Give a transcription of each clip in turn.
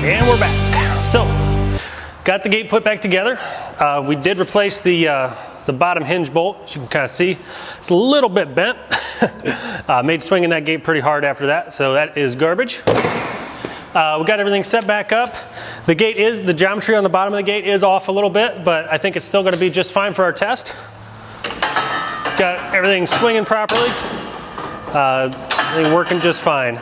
And we're back. So, got the gate put back together. We did replace the bottom hinge bolt, as you can kind of see. It's a little bit bent. Made swinging that gate pretty hard after that, so that is garbage. We got everything set back up. The geometry on the bottom of the gate is off a little bit, but I think it's still going to be just fine for our test. Got everything swinging properly. Everything working just fine.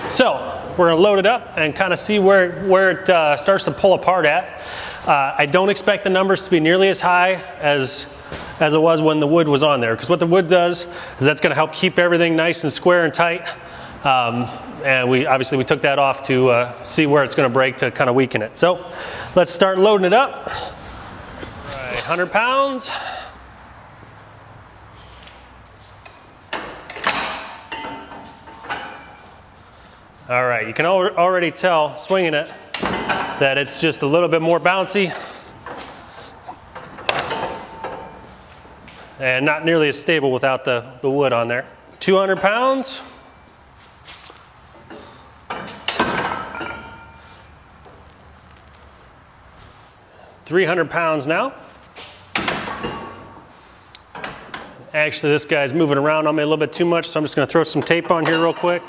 So, we're going to load it up and kind of see where it starts to pull apart at. I don't expect the numbers to be nearly as high as it was when the wood was on there, because what the wood does is that's going to help keep everything nice and square and tight. And we took that off to see where it's going to break to kind of weaken it. So let's start loading it up. All right, 100 pounds. All right, you can already tell, swinging it, that it's just a little bit more bouncy and not nearly as stable without the wood on there. 200 pounds. £300 now. Actually, this guy's moving around on me a little bit too much, so I'm just going to throw some tape on here real quick.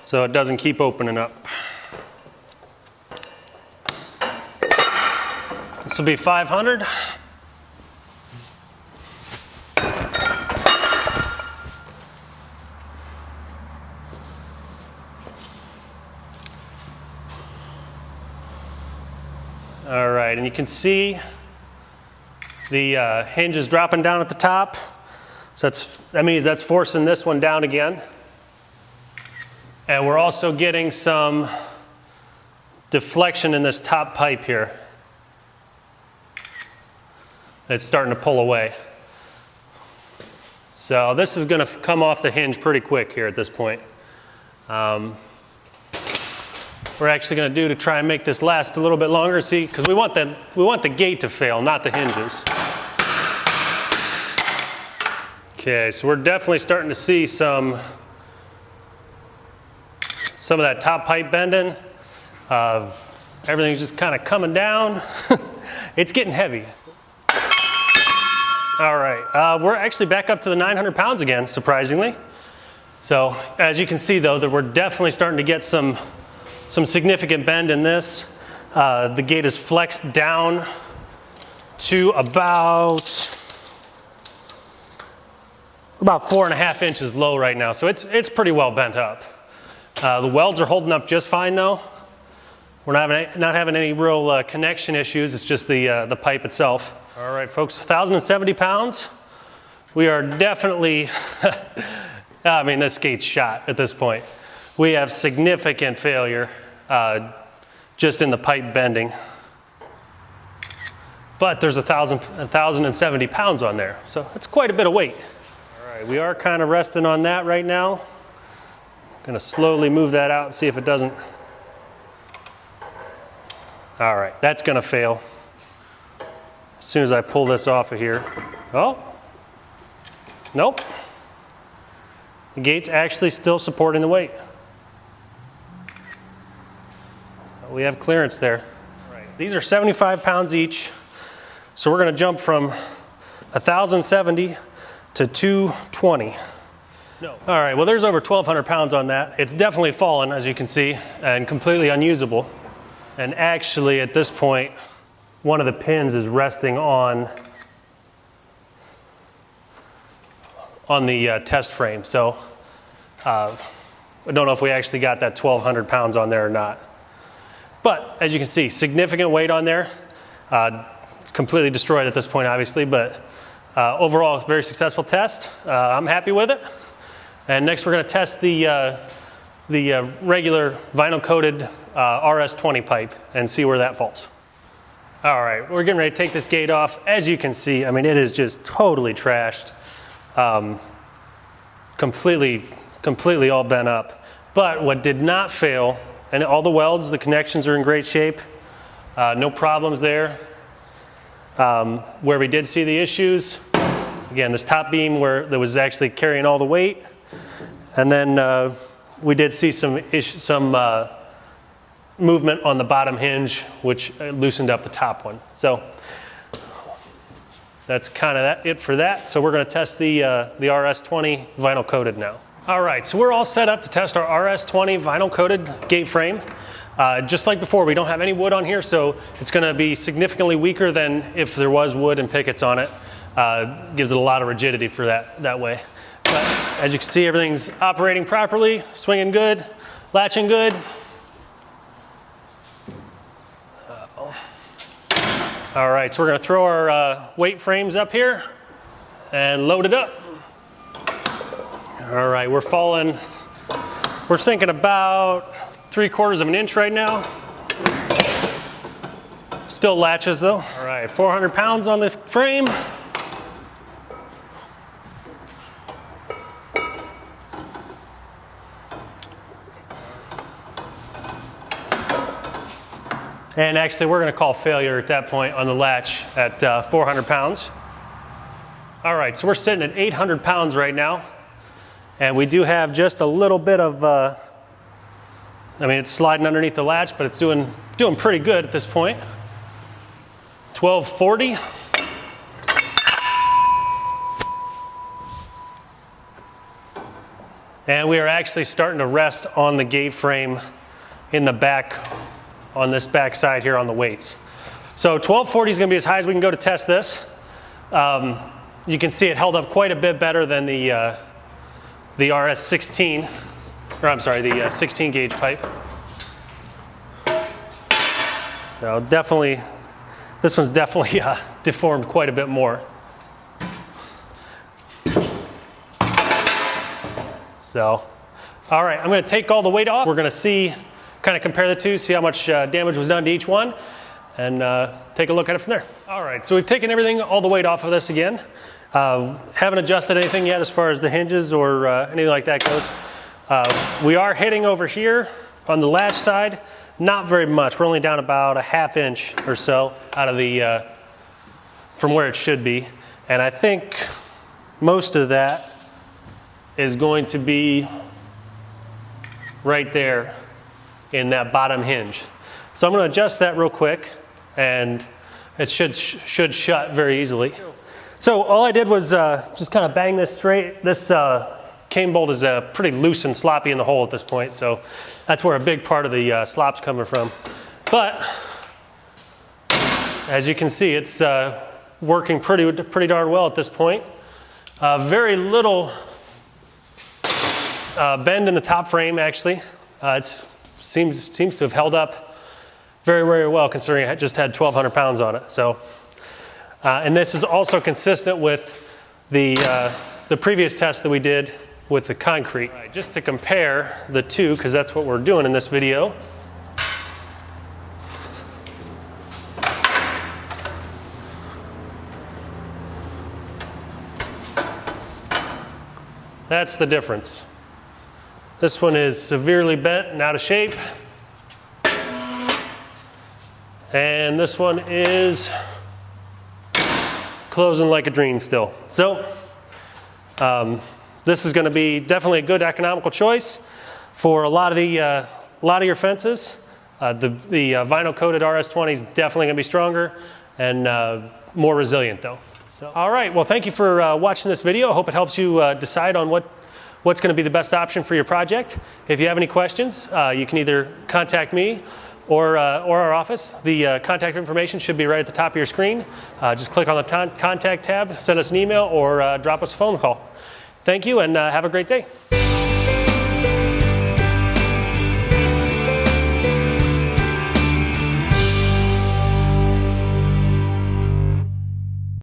So it doesn't keep opening up. This will be 500. All right, and you can see the hinge is dropping down at the top. So that means that's forcing this one down again. And we're also getting some deflection in this top pipe here. It's starting to pull away. So this is going to come off the hinge pretty quick here at this point. We're actually going to do to try and make this last a little bit longer, see, because we want the gate to fail, not the hinges. Okay, so we're definitely starting to see some of that top pipe bending. Everything's just kind of coming down. It's getting heavy. All right, we're actually back up to the 900 pounds again, surprisingly. So as you can see though, that we're definitely starting to get some significant bend in this. The gate is flexed down to about 4.5 inches low right now. So it's pretty well bent up. The welds are holding up just fine though. We're not having any real connection issues. It's just the pipe itself. All right, folks, 1,070 pounds. We are definitely, I mean, this gate's shot at this point. We have significant failure just in the pipe bending. But there's 1,070 pounds on there, so that's quite a bit of weight. All right, we are kind of resting on that right now. Going to slowly move that out and see if it doesn't. All right, that's going to fail. As soon as I pull this off of here. Oh, nope. The gate's actually still supporting the weight. We have clearance there. All right, these are 75 pounds each. So we're going to jump from 1,070 to 220. No. All right, well there's over 1,200 pounds on that. It's definitely fallen, as you can see, and completely unusable. And actually at this point, one of the pins is resting on the test frame. So I don't know if we actually got that 1,200 pounds on there or not. But as you can see, significant weight on there. It's completely destroyed at this point, obviously, but overall, very successful test. I'm happy with it. And next we're going to test the regular vinyl-coated Rs20 pipe and see where that falls. All right, we're getting ready to take this gate off. As you can see, I mean, it is just totally trashed. Completely all bent up. But what did not fail, and all the welds, the connections are in great shape. No problems there. Where we did see the issues, again, this top beam where that was actually carrying all the weight, and then we did see some movement on the bottom hinge, which loosened up the top one. So that's kind of it for that. So we're going to test the RS20 vinyl coated now. All right, so we're all set up to test our RS20 vinyl coated gate frame. Just like before, we don't have any wood on here, so it's going to be significantly weaker than if there was wood and pickets on it. Gives it a lot of rigidity for that way. But as you can see, everything's operating properly, swinging good, latching good. All right, so we're going to throw our weight frames up here and load it up. All right, we're sinking about 3/4 of an inch right now. Still latches though. All right, 400 pounds on the frame. And actually we're going to call failure at that point on the latch at 400 pounds. All right, so we're sitting at 800 pounds right now. And we do have just a little bit of, I mean, it's sliding underneath the latch, but it's doing pretty good at this point. 1240. And we are actually starting to rest on the gate frame in the back, on this back side here on the weights. So 1240 is going to be as high as we can go to test this. You can see it held up quite a bit better than the RS16, or I'm sorry, the 16 gauge pipe. So definitely, this one's definitely deformed quite a bit more. So, all right, I'm going to take all the weight off. We're going to see, kind of compare the two, see how much damage was done to each one, and take a look at it from there. All right, so we've taken everything, all the weight off of this again. Haven't adjusted anything yet as far as the hinges or anything like that goes. We are hitting over here on the latch side, not very much. We're only down about a ½ inch or so out of the, from where it should be. And I think most of that is going to be right there in that bottom hinge. So I'm going to adjust that real quick, and it should shut very easily. So all I did was just kind of bang this straight. This cane bolt is pretty loose and sloppy in the hole at this point, so that's where a big part of the slop's coming from. But as you can see, it's working pretty darn well at this point. Very little bend in the top frame, actually. It seems to have held up very, very well, considering it just had 1,200 pounds on it. So, and this is also consistent with the previous test that we did with the concrete. Right, just to compare the two, because that's what we're doing in this video. That's the difference. This one is severely bent and out of shape. And this one is closing like a dream still. So this is going to be definitely a good economical choice for a lot of your fences. The vinyl coated RS20 is definitely going to be stronger and more resilient though. So, all right, well, thank you for watching this video. I hope it helps you decide on what's going to be the best option for your project. If you have any questions, you can either contact me or our office. The contact information should be right at the top of your screen. Just click on the contact tab, send us an email, or drop us a phone call. Thank you, and have a great day.